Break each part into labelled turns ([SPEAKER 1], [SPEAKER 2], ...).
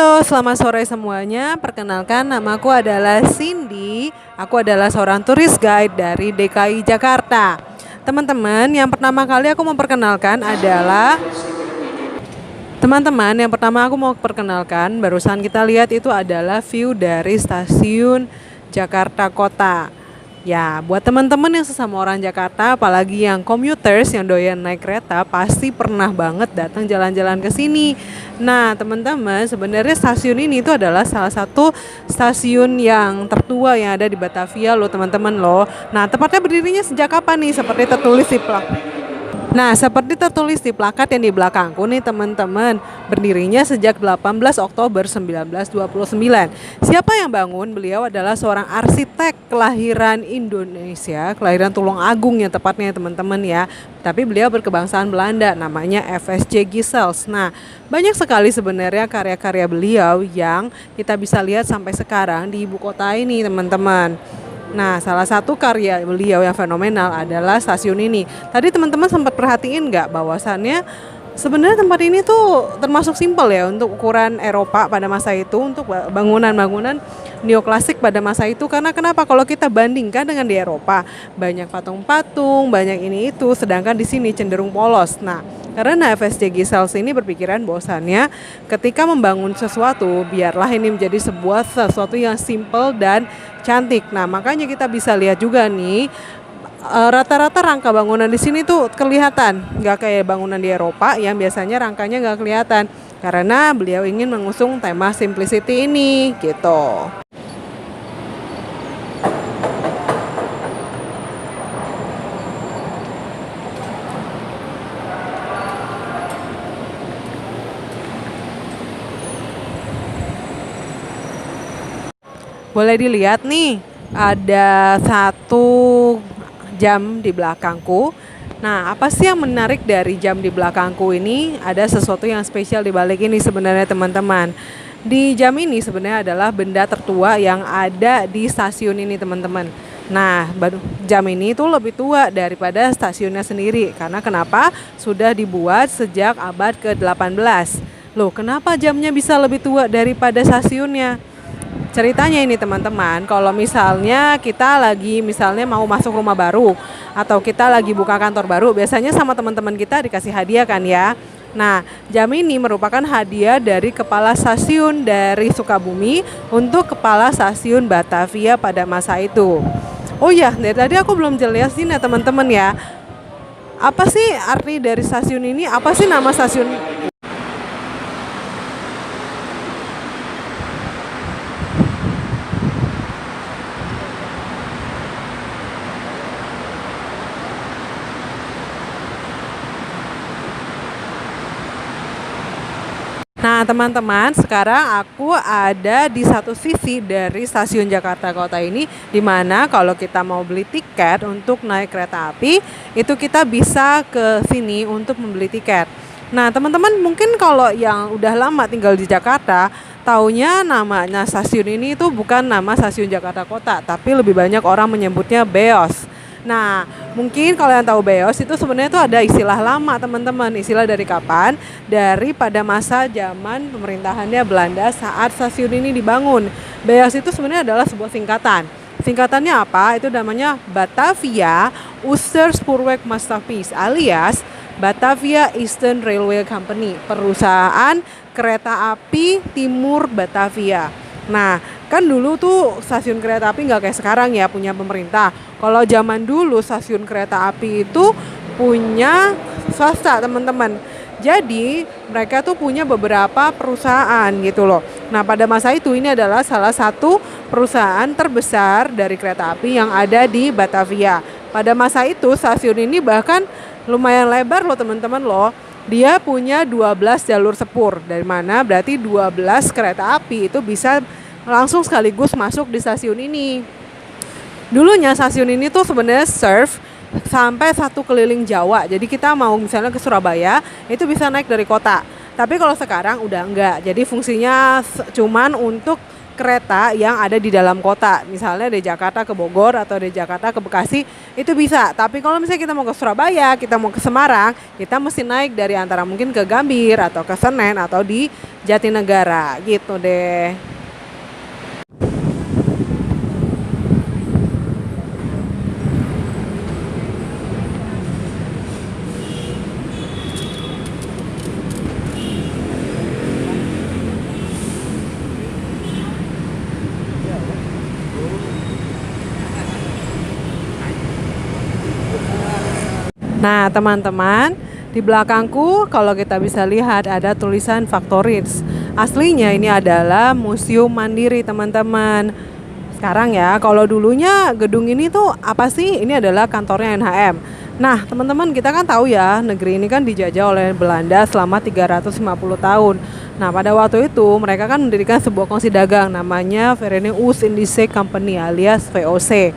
[SPEAKER 1] Halo, selamat sore semuanya. Perkenalkan, namaku adalah Cindy. Aku adalah seorang turis guide dari DKI Jakarta. Teman-teman, yang pertama kali aku mau perkenalkan adalah Teman-teman, yang pertama aku mau perkenalkan, barusan kita lihat itu adalah view dari stasiun Jakarta Kota. Ya, buat teman-teman yang sesama orang Jakarta, apalagi yang commuters yang doyan naik kereta, pasti pernah banget datang jalan-jalan ke sini. Nah, teman-teman, sebenarnya stasiun ini itu adalah salah satu stasiun yang tertua yang ada di Batavia loh, teman-teman loh. Nah, tepatnya berdirinya sejak kapan nih? Seperti tertulis di plakat yang di belakangku nih teman-teman, berdirinya sejak 18 Oktober 1929. Siapa yang bangun? Beliau adalah seorang arsitek kelahiran Indonesia, kelahiran Tulungagung yang tepatnya teman-teman ya. Tapi beliau berkebangsaan Belanda, namanya FSJ Gisels. Nah, banyak sekali sebenarnya karya-karya beliau yang kita bisa lihat sampai sekarang di ibu kota ini teman-teman. Nah, salah satu karya beliau yang fenomenal adalah stasiun ini. Tadi teman-teman sempat perhatiin nggak bahwasannya sebenarnya tempat ini tuh termasuk simpel ya untuk ukuran Eropa pada masa itu, untuk bangunan-bangunan neoklasik pada masa itu. Karena kenapa? Kalau kita bandingkan dengan di Eropa, banyak patung-patung, banyak ini itu, sedangkan di sini cenderung polos. Nah, karena FSJ Gisels ini berpikiran bahwasannya ketika membangun sesuatu, biarlah ini menjadi sesuatu yang simpel dan cantik. Nah, makanya kita bisa lihat juga nih, rata-rata rangka bangunan di sini tuh kelihatan, nggak kayak bangunan di Eropa yang biasanya rangkanya nggak kelihatan. Karena beliau ingin mengusung tema simplicity ini, gitu. Boleh dilihat nih, ada satu jam di belakangku. Nah, apa sih yang menarik dari jam di belakangku ini? Ada sesuatu yang spesial di balik ini sebenarnya teman-teman. Di jam ini sebenarnya adalah benda tertua yang ada di stasiun ini teman-teman. Nah, jam ini tuh lebih tua daripada stasiunnya sendiri. Karena kenapa? Sudah dibuat sejak abad ke-18. Loh, kenapa jamnya bisa lebih tua daripada stasiunnya? Ceritanya ini teman-teman, kalau misalnya kita lagi mau masuk rumah baru atau kita lagi buka kantor baru, biasanya sama teman-teman kita dikasih hadiah kan ya. Nah, jam ini merupakan hadiah dari kepala stasiun dari Sukabumi untuk kepala stasiun Batavia pada masa itu. Oh ya, dari tadi aku belum jelasin ya teman-teman ya. Apa sih arti dari stasiun ini? Apa sih nama stasiun? Nah teman-teman, sekarang aku ada di satu sisi dari stasiun Jakarta Kota ini, di mana kalau kita mau beli tiket untuk naik kereta api, itu kita bisa ke sini untuk membeli tiket. Nah teman-teman, mungkin kalau yang udah lama tinggal di Jakarta, taunya namanya stasiun ini itu bukan nama stasiun Jakarta Kota, tapi lebih banyak orang menyebutnya Beos. Nah, mungkin kalau yang tahu Beos itu sebenarnya itu ada istilah lama teman-teman. Istilah dari kapan? Dari pada masa zaman pemerintahannya Belanda saat stasiun ini dibangun. Beos itu sebenarnya adalah sebuah singkatan. Singkatannya apa? Itu namanya Batavia Oosterspoorwegmaatschappij alias Batavia Eastern Railway Company, perusahaan kereta api Timur Batavia. Nah, kan dulu tuh stasiun kereta api nggak kayak sekarang ya, punya pemerintah. Kalau zaman dulu stasiun kereta api itu punya swasta teman-teman. Jadi mereka tuh punya beberapa perusahaan gitu loh. Nah pada masa itu ini adalah salah satu perusahaan terbesar dari kereta api yang ada di Batavia. Pada masa itu stasiun ini bahkan lumayan lebar loh teman-teman loh. Dia punya 12 jalur sepur, dari mana berarti 12 kereta api itu bisa langsung sekaligus masuk di stasiun ini. Dulunya stasiun ini tuh sebenarnya serve sampai satu keliling Jawa. Jadi kita mau misalnya ke Surabaya, itu bisa naik dari kota. Tapi kalau sekarang udah enggak. Jadi fungsinya cuman untuk kereta yang ada di dalam kota. Misalnya dari Jakarta ke Bogor atau dari Jakarta ke Bekasi itu bisa. Tapi kalau misalnya kita mau ke Surabaya, kita mau ke Semarang, kita mesti naik dari antara mungkin ke Gambir atau ke Senen atau di Jatinegara gitu deh. Nah, teman-teman, di belakangku kalau kita bisa lihat ada tulisan Factories. Aslinya ini adalah Museum Mandiri, teman-teman. Sekarang ya, kalau dulunya gedung ini tuh apa sih? Ini adalah kantornya NHM. Nah, teman-teman, kita kan tahu ya, negeri ini kan dijajah oleh Belanda selama 350 tahun. Nah, pada waktu itu mereka kan mendirikan sebuah kongsi dagang namanya Verenigde Oost-Indische Compagnie alias VOC.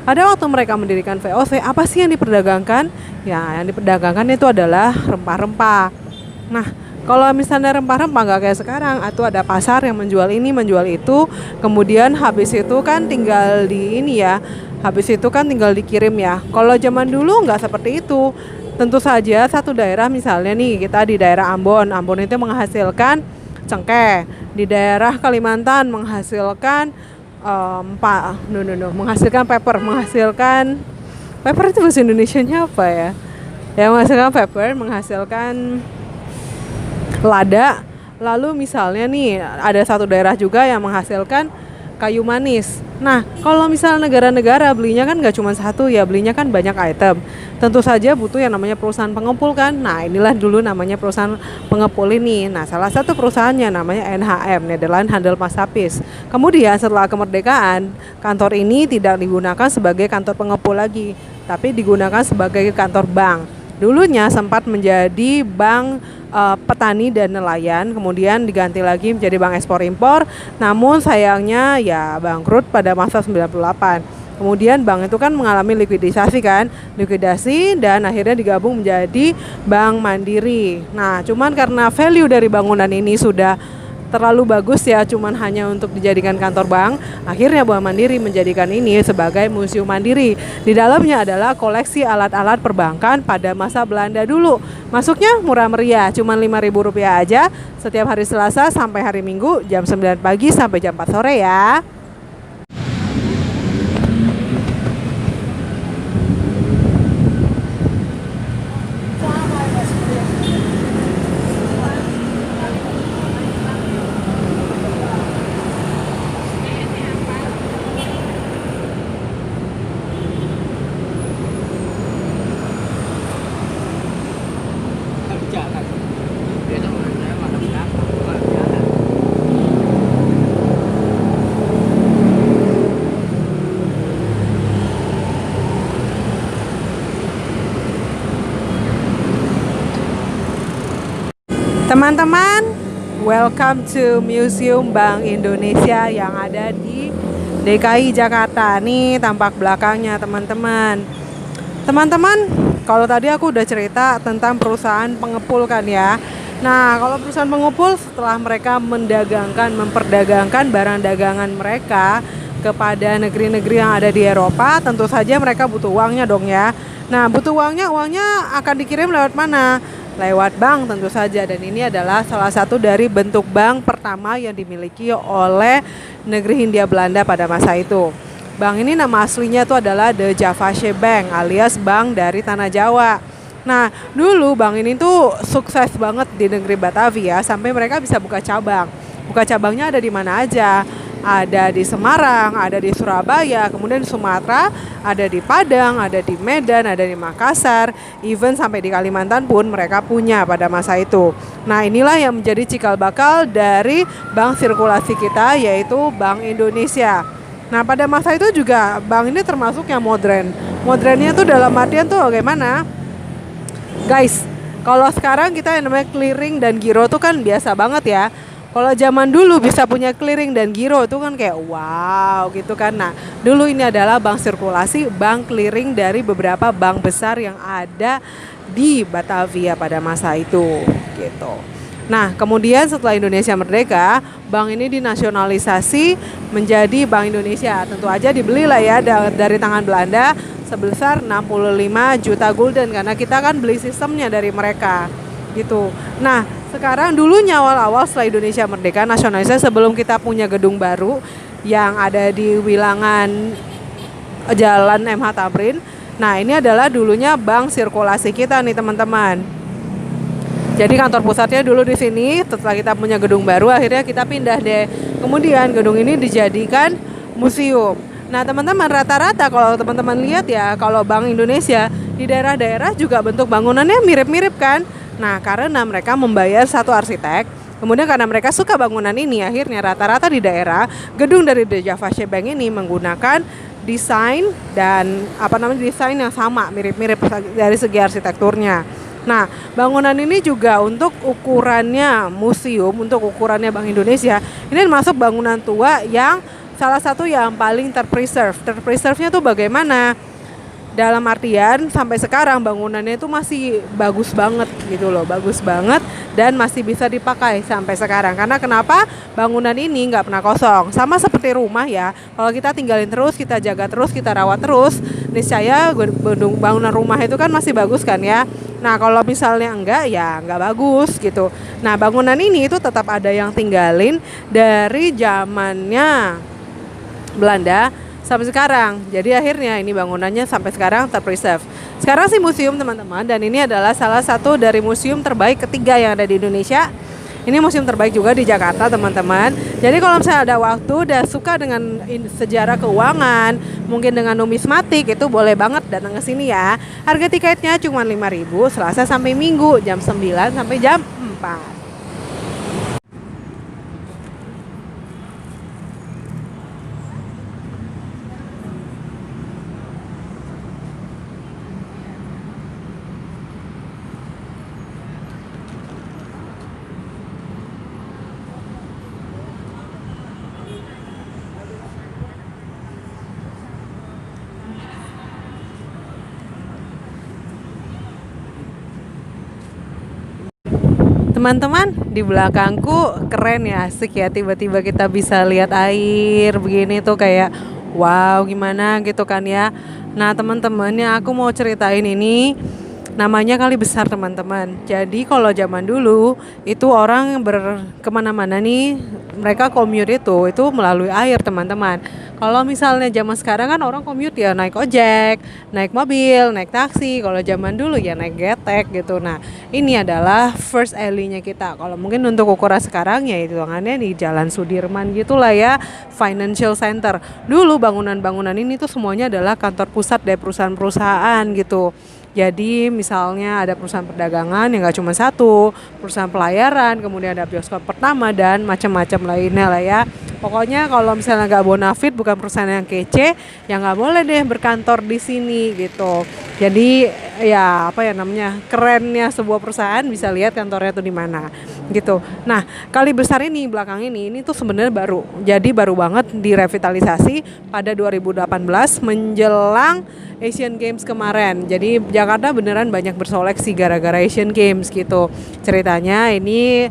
[SPEAKER 1] Pada waktu mereka mendirikan VOC, apa sih yang diperdagangkan? Ya, yang diperdagangkan itu adalah rempah-rempah. Nah, kalau misalnya rempah-rempah nggak kayak sekarang, atau ada pasar yang menjual ini, menjual itu, kemudian habis itu kan tinggal di ini ya, habis itu kan tinggal dikirim ya. Kalau zaman dulu nggak seperti itu. Tentu saja satu daerah misalnya nih, kita di daerah Ambon, Ambon itu menghasilkan cengkeh, di daerah Kalimantan menghasilkan menghasilkan paper itu bahasa Indonesianya apa ya? Ya menghasilkan paper, menghasilkan lada. Lalu misalnya nih ada satu daerah juga yang menghasilkan kayu manis. Nah, kalau misalnya negara-negara belinya kan nggak cuma satu ya, belinya kan banyak item. Tentu saja butuh yang namanya perusahaan pengepul kan. Nah, inilah dulu namanya perusahaan pengepul ini. Nah, salah satu perusahaannya namanya NHM, Nederland Handelsmaatschappies. Kemudian setelah kemerdekaan, kantor ini tidak digunakan sebagai kantor pengepul lagi, tapi digunakan sebagai kantor bank. Dulunya sempat menjadi bank petani dan nelayan, kemudian diganti lagi menjadi bank ekspor impor. Namun sayangnya ya bangkrut pada masa 98. Kemudian bank itu kan mengalami likuidasi dan akhirnya digabung menjadi Bank Mandiri. Nah, cuman karena value dari bangunan ini sudah terlalu bagus ya, cuman hanya untuk dijadikan kantor bank, akhirnya Bank Mandiri menjadikan ini sebagai museum mandiri. Di dalamnya adalah koleksi alat-alat perbankan pada masa Belanda dulu. Masuknya murah meriah, cuman Rp5.000 aja setiap hari Selasa sampai hari Minggu jam 9 pagi sampai jam 4 sore ya. Teman-teman, welcome to Museum Bank Indonesia yang ada di DKI Jakarta. Nih tampak belakangnya teman-teman. Teman-teman, kalau tadi aku udah cerita tentang perusahaan pengepul kan ya. Nah, kalau perusahaan pengepul setelah mereka memperdagangkan barang dagangan mereka kepada negeri-negeri yang ada di Eropa, tentu saja mereka butuh uangnya dong ya. Nah, butuh uangnya akan dikirim lewat mana? Lewat bank tentu saja, dan ini adalah salah satu dari bentuk bank pertama yang dimiliki oleh negeri Hindia Belanda pada masa itu. Bank ini nama aslinya itu adalah De Javasche Bank alias Bank dari Tanah Jawa. Nah, dulu bank ini tuh sukses banget di negeri Batavia sampai mereka bisa buka cabang. Buka cabangnya ada di mana aja? Ada di Semarang, ada di Surabaya, kemudian di Sumatera, ada di Padang, ada di Medan, ada di Makassar, even sampai di Kalimantan pun mereka punya pada masa itu. Nah, inilah yang menjadi cikal bakal dari bank sirkulasi kita, yaitu Bank Indonesia. Nah, pada masa itu juga bank ini termasuk yang modern. Modernnya tuh dalam artian tuh bagaimana? Guys, kalau sekarang kita yang namanya clearing dan giro tuh kan biasa banget ya. Kalau zaman dulu bisa punya clearing dan giro itu kan kayak wow gitu kan. Nah, dulu ini adalah bank sirkulasi, bank clearing dari beberapa bank besar yang ada di Batavia pada masa itu gitu. Nah, kemudian setelah Indonesia merdeka, bank ini dinasionalisasi menjadi Bank Indonesia. Tentu aja dibelilah ya dari tangan Belanda sebesar 65 juta gulden karena kita kan beli sistemnya dari mereka gitu. Nah, sekarang dulunya awal-awal setelah Indonesia merdeka nasionalisasi sebelum kita punya gedung baru yang ada di Wilangan Jalan MH Tamrin. Nah, ini adalah dulunya bank sirkulasi kita nih teman-teman. Jadi kantor pusatnya dulu di sini, setelah kita punya gedung baru akhirnya kita pindah deh. Kemudian gedung ini dijadikan museum. Nah, teman-teman rata-rata kalau teman-teman lihat ya, kalau Bank Indonesia di daerah-daerah juga bentuk bangunannya mirip-mirip kan. Nah, karena mereka membayar satu arsitek, kemudian karena mereka suka bangunan ini, akhirnya rata-rata di daerah gedung dari The Javaasche Bank ini menggunakan desain dan desain yang sama, mirip-mirip dari segi arsitekturnya. Nah, bangunan ini juga untuk ukurannya museum, untuk ukurannya Bank Indonesia, ini masuk bangunan tua yang salah satu yang paling terpreserve. Terpreserve-nya tuh bagaimana? Dalam artian sampai sekarang bangunannya itu masih bagus banget gitu loh, bagus banget dan masih bisa dipakai sampai sekarang. Karena kenapa? Bangunan ini nggak pernah kosong. Sama seperti rumah ya, kalau kita tinggalin terus, kita jaga terus, kita rawat terus, niscaya bangunan rumah itu kan masih bagus kan ya. Nah, kalau misalnya enggak ya enggak bagus gitu. Nah, bangunan ini itu tetap ada yang tinggalin dari zamannya Belanda sampai sekarang. Jadi akhirnya ini bangunannya sampai sekarang terpreserve. Sekarang sih museum teman-teman, dan ini adalah salah satu dari museum terbaik ketiga yang ada di Indonesia. Ini museum terbaik juga di Jakarta teman-teman. Jadi kalau misalnya ada waktu dan suka dengan sejarah keuangan, mungkin dengan numismatik, itu boleh banget datang ke sini ya. Harga tiketnya cuma 5.000 Selasa sampai Minggu jam 9 sampai jam 4. Teman-teman, di belakangku keren ya, asik ya, tiba-tiba kita bisa lihat air begini tuh kayak wow gimana gitu kan ya. Nah teman-teman, yang aku mau ceritain ini namanya Kali Besar teman-teman. Jadi kalau zaman dulu itu orang berkemana-mana nih, mereka commute itu melalui air teman-teman. Kalau misalnya zaman sekarang kan orang commute ya naik ojek, naik mobil, naik taksi. Kalau zaman dulu ya naik getek gitu. Nah ini adalah first alley-nya kita. Kalau mungkin untuk ukuran sekarang ya hitungannya di Jalan Sudirman gitulah ya, Financial Center. Dulu bangunan-bangunan ini tuh semuanya adalah kantor pusat dari perusahaan-perusahaan gitu. Jadi misalnya ada perusahaan perdagangan yang nggak cuma satu, perusahaan pelayaran, kemudian ada bioskop pertama dan macam-macam lainnya lah ya. Pokoknya kalau misalnya nggak bonafit, bukan perusahaan yang kece, ya nggak boleh deh berkantor di sini gitu. Jadi ya kerennya sebuah perusahaan bisa lihat kantornya tuh di mana gitu. Nah Kali Besar ini belakang ini tuh sebenarnya baru. Jadi baru banget direvitalisasi pada 2018 menjelang Asian Games kemarin. Jadi Jakarta beneran banyak bersoleksi gara-gara Asian Games gitu. Ceritanya ini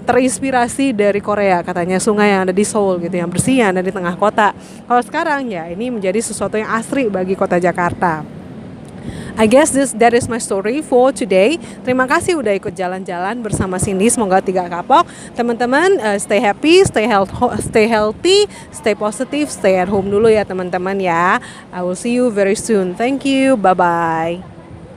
[SPEAKER 1] terinspirasi dari Korea, katanya sungai yang ada di Seoul gitu, yang bersih, yang ada di tengah kota. Kalau sekarang ya ini menjadi sesuatu yang asri bagi kota Jakarta. I guess that is my story for today. Terima kasih udah ikut jalan-jalan bersama Cindy. Semoga tidak kapok. Teman-teman, stay happy, stay healthy, stay positive, stay at home dulu ya teman-teman ya. I will see you very soon. Thank you. Bye-bye.